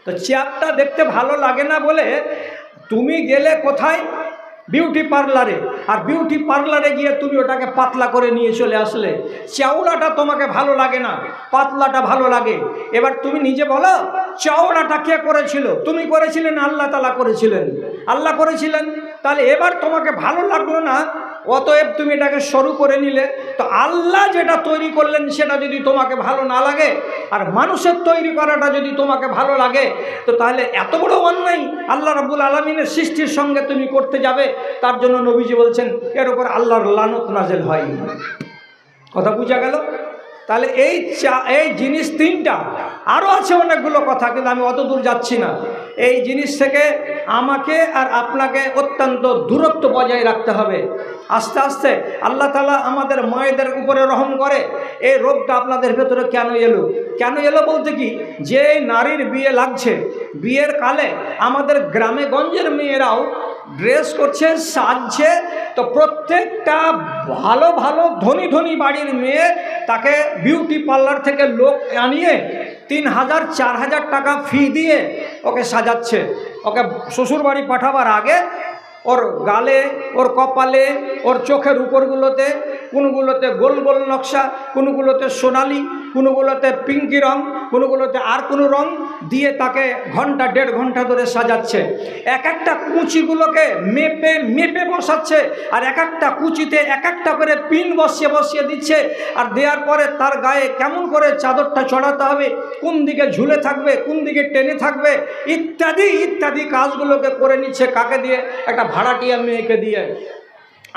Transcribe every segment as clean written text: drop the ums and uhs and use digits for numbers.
তো চেয়ারটা দেখতে ভালো লাগে না বলে তুমি গেলে কোথায়, বিউটি পার্লারে, আর বিউটি পার্লারে গিয়ে তুমি ওটাকে পাতলা করে নিয়ে চলে আসলে। চওড়াটা তোমাকে ভালো লাগে না, পাতলাটা ভালো লাগে। এবার তুমি নিজে বলো, চওড়াটা কে করেছিল? তুমি করেছিলেন, আল্লাহ তাআলা করেছিলেন, আল্লাহ করেছিলেন। তাহলে এবার তোমাকে ভালো লাগলো না, অতএব তুমি এটাকে সরু করে নিলে। তো আল্লাহ যেটা তৈরি করলেন সেটা যদি তোমাকে ভালো না লাগে, আর মানুষের তৈরি করাটা যদি তোমাকে ভালো লাগে, তো তাহলে এত বড় অন্যায় আল্লাহ রাব্বুল আলামিনের সৃষ্টির সঙ্গে তুমি করতে যাবে। তার জন্য নবীজি বলছেন এর উপর আল্লাহর লানত নাজেল হয়। কথা বোঝা গেল? তাহলে এই জিনিস তিনটা, আরও আছে অনেকগুলো কথা, কিন্তু আমি অত দূর যাচ্ছি না। এই জিনিস থেকে আমাকে আর আপনাকে অত্যন্ত দূরত্ব বজায় রাখতে হবে। আস্তে আস্তে আল্লাহ তাআলা আমাদের মায়েদের উপরে রহম করে। এই রোগটা আপনাদের ভেতরে কেন এলো? কেন এলো বলতে কি, যে নারীর বিয়ে লাগছে, বিয়ের কালে আমাদের গ্রামে গঞ্জের মেয়েরাও ড্রেস করছে, সাজছে। তো প্রত্যেকটা ভালো ভালো ধনী ধনী বাড়ির মেয়ে তাকে বিউটি পার্লার থেকে লোক আনিয়ে 3000 4000 টাকা ফি দিয়ে ওকে সাজাচ্ছে। ওকে শ্বশুর বাড়ি পাঠাবার আগে ওর গালে, ওর কপালে, ওর চোখের উপরগুলোতে, কোনগুলোতে গোল গোল নকশা, কোনগুলোতে সোনালি, কোনগুলোতে পিঙ্কি রং, কোনগুলোতে আর কোনো রং দিয়ে তাকে ঘন্টা 1.5 ঘন্টা ধরে সাজাচ্ছে। এক একটা কুচিগুলোকে মেপে মেপে বসাচ্ছে, আর এক একটা কুচিতে এক একটা করে পিন বসিয়ে বসিয়ে দিচ্ছে। আর দেওয়ার পরে তার গায়ে কেমন করে চাদরটা চড়াতে হবে, কোন দিকে ঝুলে থাকবে, কোন দিকে টেনে থাকবে, ইত্যাদি ইত্যাদি কাজগুলোকে করে নিচ্ছে। কাকে দিয়ে? একটা ভাড়াটিয়া মেয়েকে দিয়ে।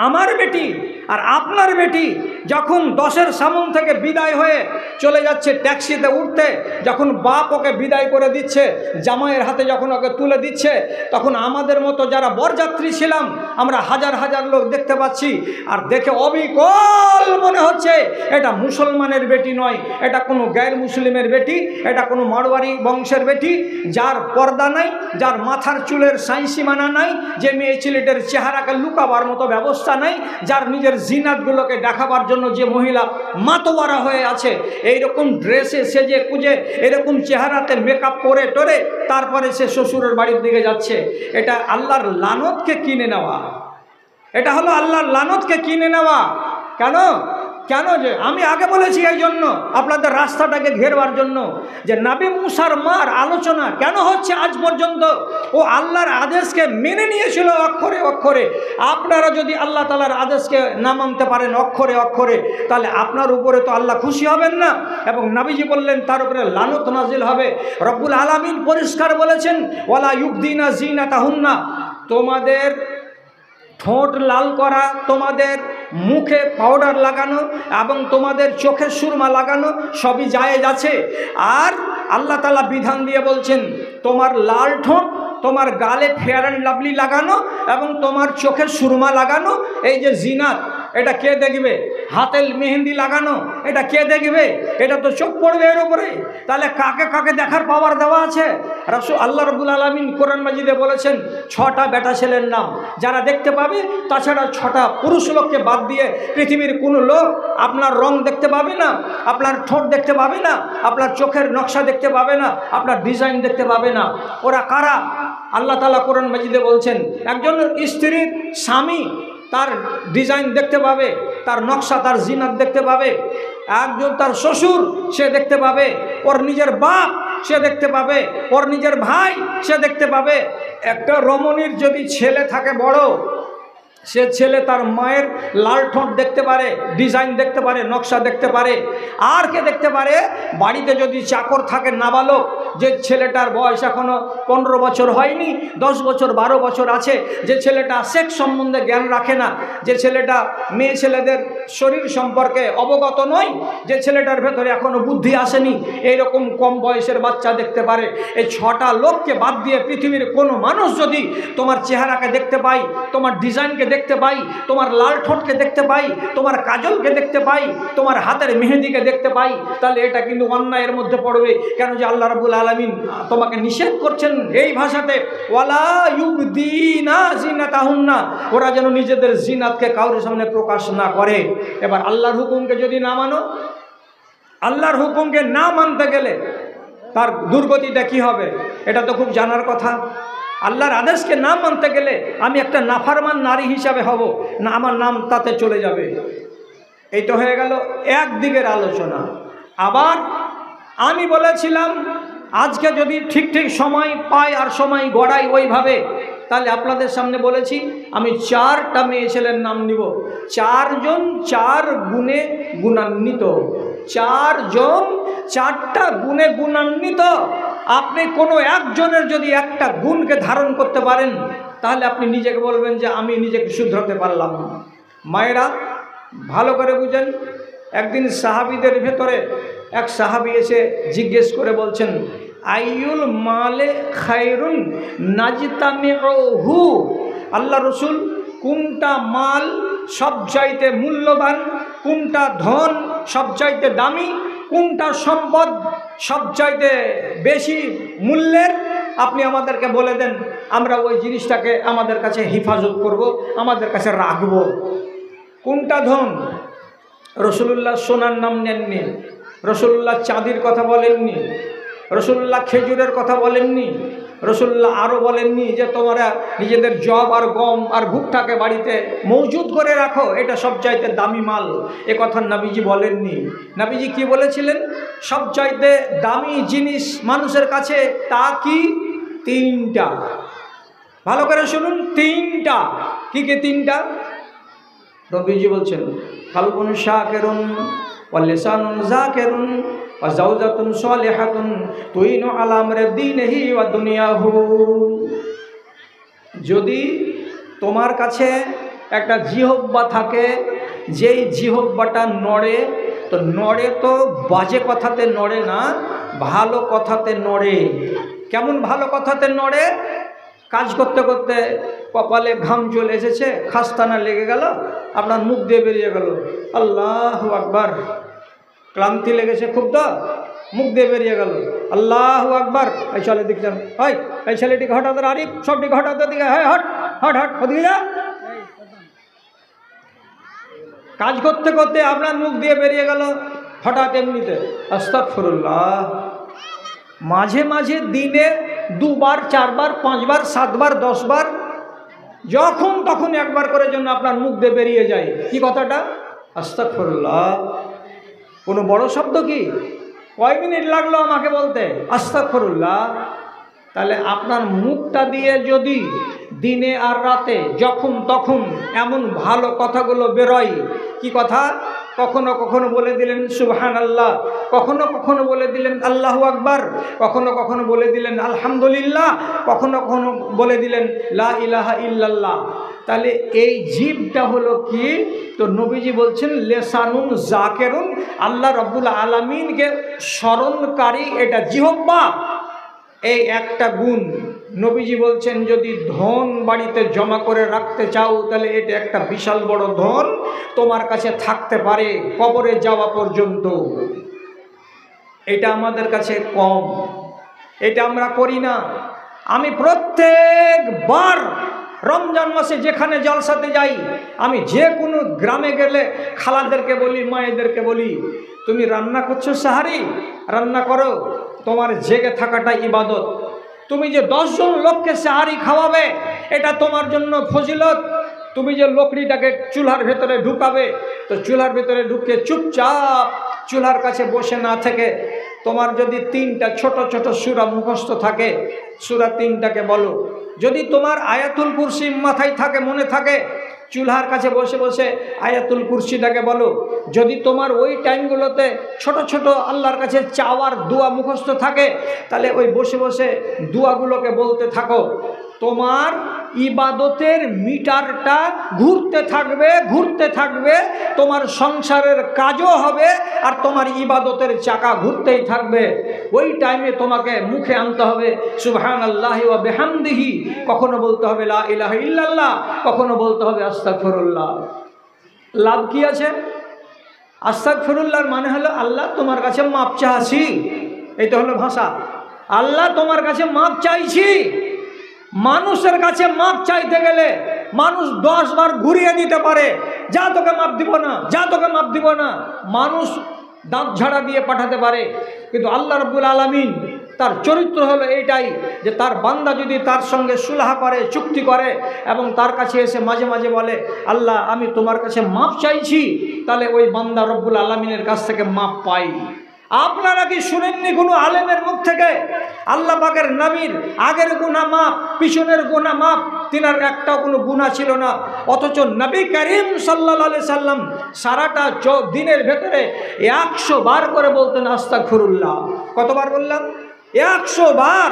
আমার বেটি আর আপনার বেটি যখন 10-এর সামন থেকে বিদায় হয়ে চলে যাচ্ছে ট্যাক্সিতে উঠতে, যখন বাপ ওকে বিদায় করে দিচ্ছে, জামাইয়ের হাতে যখন ওকে তুলে দিচ্ছে, তখন আমাদের মতো যারা বরযাত্রী ছিলাম আমরা হাজার হাজার লোক দেখতে পাচ্ছি। আর দেখে অবিকল মনে হচ্ছে এটা মুসলমানের বেটি নয়, এটা কোনো গায়ের মুসলিমের বেটি, এটা কোনো মারওয়ারি বংশের বেটি, যার পর্দা নাই, যার মাথার চুলের সাইসীমানা নাই, যে মেয়ে ছেলেটার চেহারাকে লুকাবার মতো ব্যবস্থা নাই, যার নিজের জিনাতগুলোকে দেখাবার জন্য যে মহিলা মাতোয়ারা হয়ে আছে, এইরকম ড্রেসে সেজে কুজে এরকম চেহারাতে মেকআপ করে টোরে তারপরে সে শ্বশুরের বাড়ির দিকে যাচ্ছে। এটা আল্লাহর লানতকে কিনে নেওয়া। এটা হলো আল্লাহর লানতকে কিনে নেওয়া। কেন? কেন? যে আমি আগে বলেছি এই জন্য, আপনাদের রাস্তাটাকে ঘেরবার জন্য, যে নবী মুসার মার আলোচনা কেন হচ্ছে আজ পর্যন্ত। ও আল্লাহর আদেশকে মেনে নিয়েছিল অক্ষরে অক্ষরে। আপনারা যদি আল্লাহ তাআলার আদেশকে না মানতে পারেন অক্ষরে অক্ষরে, তাহলে আপনার উপরে তো আল্লাহ খুশি হবেন না, এবং নবীজি বললেন তার উপরে লানত নাজিল হবে। রব্বুল আলামিন পরিষ্কার বলেছেন, ওয়ালা ইউবদিনা জিনাতাহুন্না, তোমাদের ঠোঁট লাল করা, তোমাদের মুখে পাউডার লাগানো এবং তোমাদের চোখে সুরমা লাগানো সবই জায়েজ আছে। আর আল্লাহ তাআলা বিধান দিয়ে বলছেন, তোমার লাল ঠোঁট, তোমার গালে ফেয়ার অ্যান্ড লাভলি লাগানো এবং তোমার চোখে সুরমা লাগানো, এই যে জিনাত, এটা কে দেখবে? হাতের মেহেন্দি লাগানো, এটা কে দেখবে? এটা তো চোখ পড়বে এর উপরে। তাহলে কাকে কাকে দেখার পাওয়ার দেওয়া আছে? আল্লাহ রাব্বুল আলামিন কোরআন মাজিদে বলেছেন 6টা বেটা ছেলের নাম যারা দেখতে পাবে, তাছাড়া 6টা পুরুষ লোককে বাদ দিয়ে পৃথিবীর কোনো লোক আপনার রং দেখতে পাবে না, আপনার ঠোঁট দেখতে পাবে না, আপনার চোখের নকশা দেখতে পাবে না, আপনার ডিজাইন দেখতে পাবে না। ওরা কারা? আল্লাহ তাআলা কোরআন মাজিদে বলছেন, একজন স্ত্রীর স্বামী তার ডিজাইন দেখতে পাবে, তার নকশা, তার জিনাত দেখতে পাবে। একজন তার শ্বশুর সে দেখতে পাবে, ওর নিজের বাপ সে দেখতে পাবে, ওর নিজের ভাই সে দেখতে পাবে। একটা রমণীর যদি ছেলে থাকে বড়, সে ছেলে তার মায়ের লাল ঠোঁট দেখতে পারে, ডিজাইন দেখতে পারে, নকশা দেখতে পারে। আর কে দেখতে পারে? বাড়িতে যদি চাকর থাকে নাবালক, যে ছেলেটার বয়স এখনও 15 বছর হয়নি, 10 বছর 12 বছর আছে, যে ছেলেটা সেক্স সম্বন্ধে জ্ঞান রাখে না, যে ছেলেটা মেয়ে ছেলেদের শরীর সম্পর্কে অবগত নয়, যে ছেলেটার ভেতরে এখনও বুদ্ধি আসেনি, এইরকম কম বয়সের বাচ্চা দেখতে পারে। এই 6টা লোককে বাদ দিয়ে পৃথিবীর কোনো মানুষ যদি তোমার চেহারাকে দেখতে পাই, তোমার ডিজাইনকে দেখতে পাই, তোমার লাল ঠোঁটকে দেখতে পাই, তোমার কাজলকে দেখতে পাই, তোমার হাতের মেহেদিকে দেখতে পাই, তাহলে এটা কিন্তু অন্যায়ের মধ্যে পড়বে। কেন? যে আল্লাহ রাব্বুল আলামিন তোমাকে নিষেধ করছেন এই ভাষাতে, ওয়ালা ইউবদিনা জিনাতাহুন্না, ওরা যেন নিজেদের জিনাতকে কারোর সামনে প্রকাশ না করে। এবার আল্লাহর হুকুমকে যদি না মানো, আল্লাহর হুকুমকে না মানতে গেলে তার দুর্গতিটা কি হবে, এটা তো খুব জানার কথা। আল্লাহর আদেশকে না মানতে গেলে আমি একটা নাফরমান নারী হিসাবে হব না, আমার নাম তাতে চলে যাবে। এই তো হয়ে গেল একদিকের আলোচনা। আবার আমি বলেছিলাম আজকে যদি ঠিক ঠিক সময় পাই আর সময় গড়াই ওইভাবে, তাহলে আপনাদের সামনে বলেছি আমি 4টা মেয়ে ছেলের নাম নিব। 4 জন 4 গুণে গুণান্বিত, 4 জন 4টা গুণে গুণান্বিত। আপনি কোনো একজনের যদি একটা গুণকে ধারণ করতে পারেন, তাহলে আপনি নিজেকে বলবেন যে আমি নিজেকে শুধরাতে পারলাম। মায়েরা ভালো করে বুঝেন, একদিন সাহাবীদের ভেতরে এক সাহাবী এসে জিজ্ঞেস করে বলছেন, আইয়ুল মালে খায়রুন নাজতামিউহু, আল্লাহ রসুল কোনটা মাল সবচাইতে মূল্যবান, কোনটা ধন সবচাইতে দামি, কোনটা সম্পদ সবচাইতে বেশি মূল্যের, আপনি আমাদেরকে বলে দেন, আমরা ওই জিনিসটাকে আমাদের কাছে হেফাজত করব, আমাদের কাছে রাখব। কোনটা ধন? রসুলুল্লাহ সোনার নাম নেননি, রসুলুল্লাহ চাঁদির কথা বলেননি, রসুলুল্লাহ খেজুরের কথা বলেননি, রসুলুল্লাহ আরও বলেননি যে তোমরা নিজেদের জব আর গম আর ভুট্টাকে বাড়িতে মজুদ করে রাখো, এটা সবচাইতে দামি মাল, এ কথা নবীজি বলেননি। নবীজি কি বলেছিলেন? সবচাইতে দামি জিনিস মানুষের কাছে তা কি? 3টা। ভালো করে শুনুন, 3টা। কি কি 3টা? নবীজি বলছেন, কালবুন শাকিরুন ওয়া লিসানুন যাকিরুন ওয়া যাওজাতুন সালিহাতুন তুইনু আলা আমরি দীনিহি ওয়া দুনিয়াহু। যদি তোমার কাছে একটা জিহ্বা থাকে, যেই জিহ্বাটা নড়ে, তো নড়ে তো বাজে কথাতে নড়ে না, ভালো কথাতে নড়ে। কেমন ভালো কথাতে নড়ে? কাজ করতে করতে কপালে ঘাম চলে এসেছে, খাস্তানা লেগে গেল, আপনার মুখ দিয়ে বেরিয়ে গেল আল্লাহু আকবার। ক্লান্তি লেগেছে খুব, তো মুখ দিয়ে বেরিয়ে গেল আল্লাহু আকবার। এই চলে দিক যান, হয় এই ছেলেটিকে হঠাৎ, আরিফ সবটিকে হঠাৎ দিকে, হয় হট হট হট ওদিকে যা। কাজ করতে করতে আপনার মুখ দিয়ে বেরিয়ে গেল হঠাৎ এমনিতে, আস্তাগফিরুল্লাহ। মাঝে মাঝে দিনে 2 বার 4 বার 5 বার 7 বার 10 বার, যখন তখন একবার করে জন্য আপনার মুখ দিয়ে বেরিয়ে যায় কি কথাটা? আস্তাগফিরুল্লাহ। কোনো বড় শব্দ কি? কয় মিনিট লাগলো আমাকে বলতে আস্তাগফিরুল্লাহ। তাহলে আপনার মুখটা দিয়ে যদি দিনে আর রাতে যখন তখন এমন ভালো কথাগুলো বেরোয়, কি কথা? কখনো কখনো বলে দিলেন সুবহানাল্লাহ, কখনো কখনো বলে দিলেন আল্লাহু আকবার, কখনো কখনো বলে দিলেন আলহামদুলিল্লাহ, কখনো কখনো বলে দিলেন লা ইলাহা ইল্লাল্লাহ। তাহলে এই জিহ্বাটা হলো কি? তো নবীজি বলছেন লিসানুন যাকিরুন, আল্লাহ রাব্বুল আলামিনকে স্মরণকারী এটা জিহ্বা। এই একটা গুণ নবীজি বলছেন, যদি ধন বাড়িতে জমা করে রাখতে চাও, তাহলে এটা একটা বিশাল বড় ধন তোমার কাছে থাকতে পারে কবরে যাওয়া পর্যন্ত। এটা আমাদের কাছে কম, এটা আমরা করি না। আমি প্রত্যেকবার রমজান মাসে যেখানে জলসাতে যাই, আমি যে কোনো গ্রামে গেলে খালাদেরকে বলি, মায়েদেরকে বলি, তুমি রান্না করছো সাহারি, রান্না করো, তোমার জেগে থাকাটা ইবাদত। তুমি যে 10 জন লোককে সাহারি খাওয়াবে, এটা তোমার জন্য ফজিলত। তুমি যে লকড়িটাকে চুলার ভেতরে ঢুকাবে, তো চুলার ভেতরে ঢুকে চুপচাপ চুলার কাছে বসে না থেকে, তোমার যদি 3টা ছোট ছোট সূরা মুখস্থ থাকে, সূরা 3টাকে বলো। যদি তোমার আয়াতুল কুরসি মাথায় থাকে, মনে থাকে, চুলার কাছে বসে বসে আয়াতুল কুরসিটাকে বলো। যদি তোমার ওই টাইমগুলোতে ছোট ছোট আল্লাহর কাছে চাওয়ার দোয়া মুখস্থ থাকে, তাহলে ওই বসে বসে দোয়াগুলোকে বলতে থাকো। তোমার ইবাদতের মিটারটা ঘুরতে থাকবে, ঘুরতে থাকবে, তোমার সংসারের কাজও হবে আর তোমার ইবাদতের চাকা ঘুরতেই থাকবে। ওই টাইমে তোমাকে মুখে আনতে হবে সুবহানাল্লাহি ওয়া বিহামদিহি, কখনো বলতে হবে লা ইলাহা ইল্লাল্লাহ, কখনো বলতে হবে আস্তাগফিরুল্লাহ। লাভ কি আছে? আস্তাগফিরুল্লাহর মানে হলো আল্লাহ তোমার কাছে মাপ চাইছি, এইটা হলো ভাষা। আল্লাহ তোমার কাছে মাপ চাইছি। মানুষের কাছে মাপ চাইতে গেলে মানুষ 10 বার ঘুরিয়ে দিতে পারে, যা তোকে মাপ দিব না, যা তোকে মাপ দিব না, মানুষ দাঁত ঝাড়া দিয়ে পাঠাতে পারে। কিন্তু আল্লাহ রাব্বুল আলামিন তার চরিত্র হলো এইটাই যে তার বান্দা যদি তার সঙ্গে সুলহ করে, চুক্তি করে এবং তার কাছে এসে মাঝে মাঝে বলে আল্লাহ আমি তোমার কাছে মাপ চাইছি, তাহলে ওই বান্দা রব্বুল আলামিনের কাছ থেকে মাপ পাই। আপনারা কি শুনেননি কোনো আলেমের মুখ থেকে আল্লাহ পাকের নবীর আগের গুনাহ মাপ, পিছনের গুনাহ মাপ, তিনার একটাও কোনো গুনাহ ছিল না, অথচ নবী করিম সাল্লাল্লাহু আলাইহি সাল্লাম সারাটা দিনের ভেতরে 100 বার করে বলতেন আস্তাগফিরুল্লাহ। কতবার বললাম? 100 বার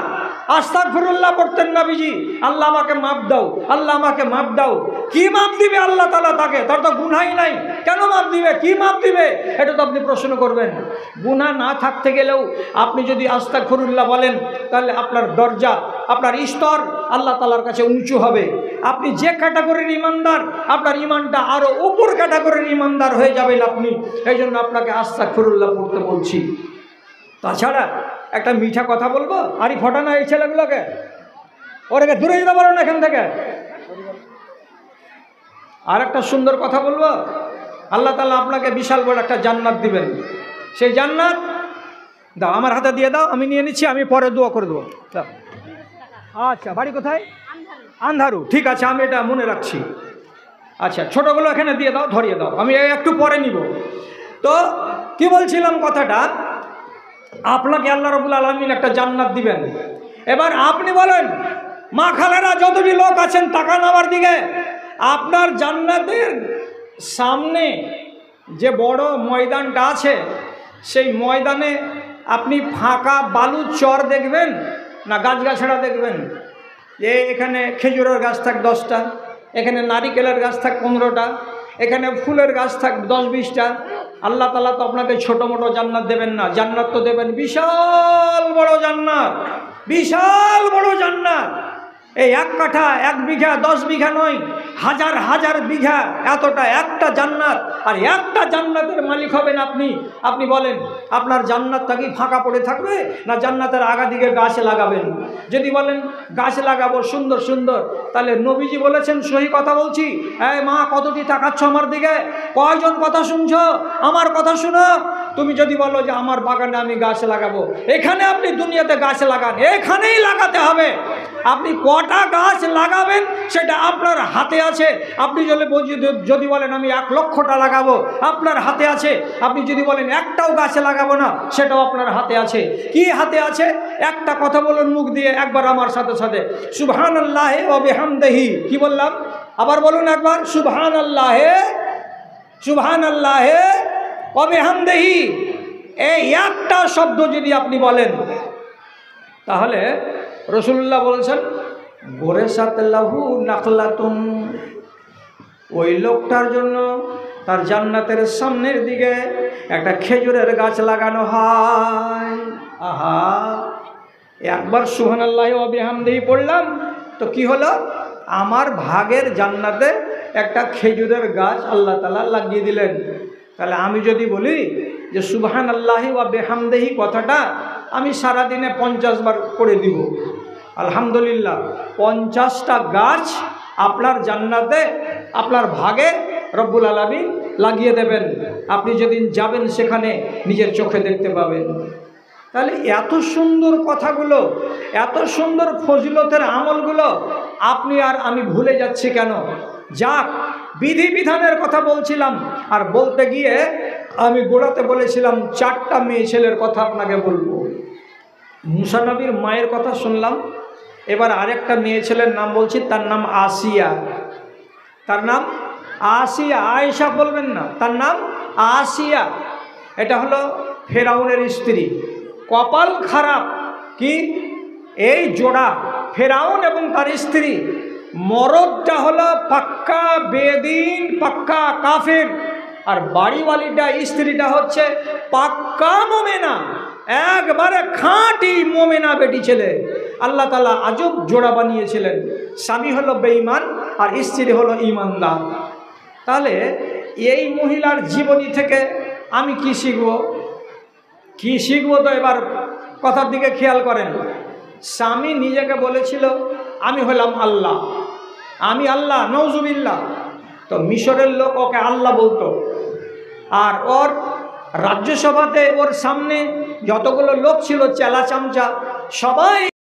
আস্তাগফিরুল্লাহ পড়তেন নবীজি। আল্লাহ আমাকে মাপ দাও, আল্লাহ আমাকে মাপ দাও। কি মাপ দিবে আল্লাহ তাআলা তাকে? তার তো গুনাহই নাই, কেন মাপ দিবে? কি মাপ দিবে? এটা তো আপনি প্রশ্ন করবেন। গুনাহ না থাকতে গেলেও আপনি যদি আস্তাগফিরুল্লাহ বলেন তাহলে আপনার দরজা, আপনার স্তর আল্লাহ তাআলার কাছে উঁচু হবে। আপনি যে ক্যাটাগরির ইমানদার, আপনার ইমানটা আরো উপর ক্যাটাগরির ইমানদার হয়ে যাবেন আপনি। এই জন্য আপনাকে আস্তাগফিরুল্লাহ পড়তে বলছি। তাছাড়া একটা মিঠা কথা বলবো, আরই ফটা না এই ছেলেগুলোকে, ওরাকে দূরে যেতে পারো না এখান থেকে। আর একটা সুন্দর কথা বলবো, আল্লাহ তাআলা আপনাকে বিশাল বড় একটা জান্নাত দিবেন। সেই জান্নাত দাও, আমার হাতে দিয়ে দাও, আমি নিয়ে নিচ্ছি, আমি পরে দোয়া করে দেবো। দাও। আচ্ছা, বাড়ি কোথায়? আন্ধারু। ঠিক আছে, আমি এটা মনে রাখছি। আচ্ছা, ছোটগুলো এখানে দিয়ে দাও, ধরিয়ে দাও, আমি একটু পরে নিব। তো কি বলছিলাম কথাটা, আপনাকে আল্লাহ রাব্বুল আলামিন একটা জান্নাত দিবেন। এবার আপনি বলেন, মা খালেরা যতটি লোক আছেন তাকান আমার দিকে, আপনার জান্নাতের সামনে যে বড় ময়দানটা আছে, সেই ময়দানে আপনি ফাঁকা বালু চর দেখবেন না গাছগাছড়া দেখবেন? যে এখানে খেজুরের গাছ থাক 10টা, এখানে নারিকেলের গাছ থাক 15টা, এখানে ফুলের গাছ থাক 10-20টা। আল্লাহ তাআলা তো আপনাকে ছোট মোটো জান্নাত দেবেন না, জান্নাত তো দেবেন বিশাল বড় জান্নাত, বিশাল বড় জান্নাত। এই 1 কাঠা 1 বিঘা 10 বিঘা নয়, হাজার হাজার বিঘা, এতটা একটা জান্নাত। আর একটা জান্নাতের মালিক হবেন আপনি। আপনি বলেন আপনার জান্নাতটা কি ফাঁকা পড়ে থাকবে, না জান্নাতের আগা দিকে গাছ লাগাবেন? যদি বলেন গাছ লাগাবো সুন্দর সুন্দর, তাহলে নবীজি বলেছেন, সহি কথা বলছি, এই মা কতটি তাকাচ্ছ আমার দিকে, কয়জন কথা শুনছো? আমার কথা শুনো। তুমি যদি বলো যে আমার বাগানে আমি গাছ লাগাবো, এখানে আপনি দুনিয়াতে গাছ লাগান, এখানেই লাগাতে হবে। আপনি কটা গাছ লাগাবেন সেটা আপনার হাতে আছে। আপনি যদি বলেন আমি 1 লক্ষটা লাগাবো, আপনার হাতে আছে। আপনি যদি বলেন একটাও গাছ লাগাবো না, সেটাও আপনার হাতে আছে। কি হাতে আছে? একটা কথা বলুন মুখ দিয়ে একবার আমার সাথে সাথে, সুবহানাল্লাহি ওয়া বিহামদিহি। কি বললাম? আবার বলুন একবার, সুবহানাল্লাহি, সুবহানাল্লাহি ওয়া বিহামদিহি। এই একটা শব্দ যদি আপনি বলেন, তাহলে রাসূলুল্লাহ বলেছেন গোরেসাত লাহু নাখলাতুন, ওই লোকটার জন্য তার জান্নাতের সামনের দিকে একটা খেজুরের গাছ লাগানো হয়। আহা, একবার সুবহানাল্লাহি ওয়া বিহামদিহি পড়লাম তো কি হলো? আমার ভাগের জান্নাতে একটা খেজুরের গাছ আল্লাহ তাআলা লাগিয়ে দিলেন। তাহলে আমি যদি বলি যে সুবহানাল্লাহি ওয়া বিহামদিহি কথাটা আমি সারাদিনে 50 বার করে দিব, আলহামদুলিল্লাহ 50টা গাছ আপনার জান্নাতে, আপনার ভাগে রব্বুল আলামিন লাগিয়ে দেবেন। আপনি যেদিন যাবেন সেখানে নিজের চোখে দেখতে পাবেন। তাহলে এত সুন্দর কথাগুলো, এত সুন্দর ফজিলতের আমলগুলো আপনি আর আমি ভুলে যাচ্ছি কেন? যাক, বিধিবিধানের কথা বলছিলাম, আর বলতে গিয়ে আমি গোড়াতে বলেছিলাম 4টা মেয়ে ছেলের কথা আপনাকে বলবো। মুসা নবীর মায়ের কথা শুনলাম, এবার আরেকটা মেয়ে ছেলের নাম বলছি, তার নাম আসিয়া। তার নাম আসিয়া, আয়েশা বলবেন না, তার নাম আসিয়া। এটা হলো ফেরাউনের স্ত্রী। কপাল খারাপ কি, এই জোড়া ফেরাউন এবং তার স্ত্রী, মরদটা হলো পাক্কা বেদিন, পাক্কা কাফের, আর বাড়িওয়ালিটা স্ত্রীটা হচ্ছে পাক্কা মোমেনা, একবারে খাঁটি মোমেনা বেটি ছেলে। আল্লাহ তাআলা আজব জোড়া বানিয়েছিলেন। স্বামী হলো বেঈমান আর স্ত্রী হলো ঈমানদার। তাহলে এই মহিলার জীবনী থেকে আমি কি শিখব? কি শিখব? তো এবার কথার দিকে খেয়াল করেন। স্বামী নিজেকে বলেছিল আমি হলাম আল্লাহ, আমি আল্লাহ, নওজুবিল্লাহ। তো মিশরের লোক ওকে আল্লাহ বলতো, আর ওর রাজ্যসভাতে ওর সামনে যতগুলো লোক ছিল চেলা চামচা, সবাই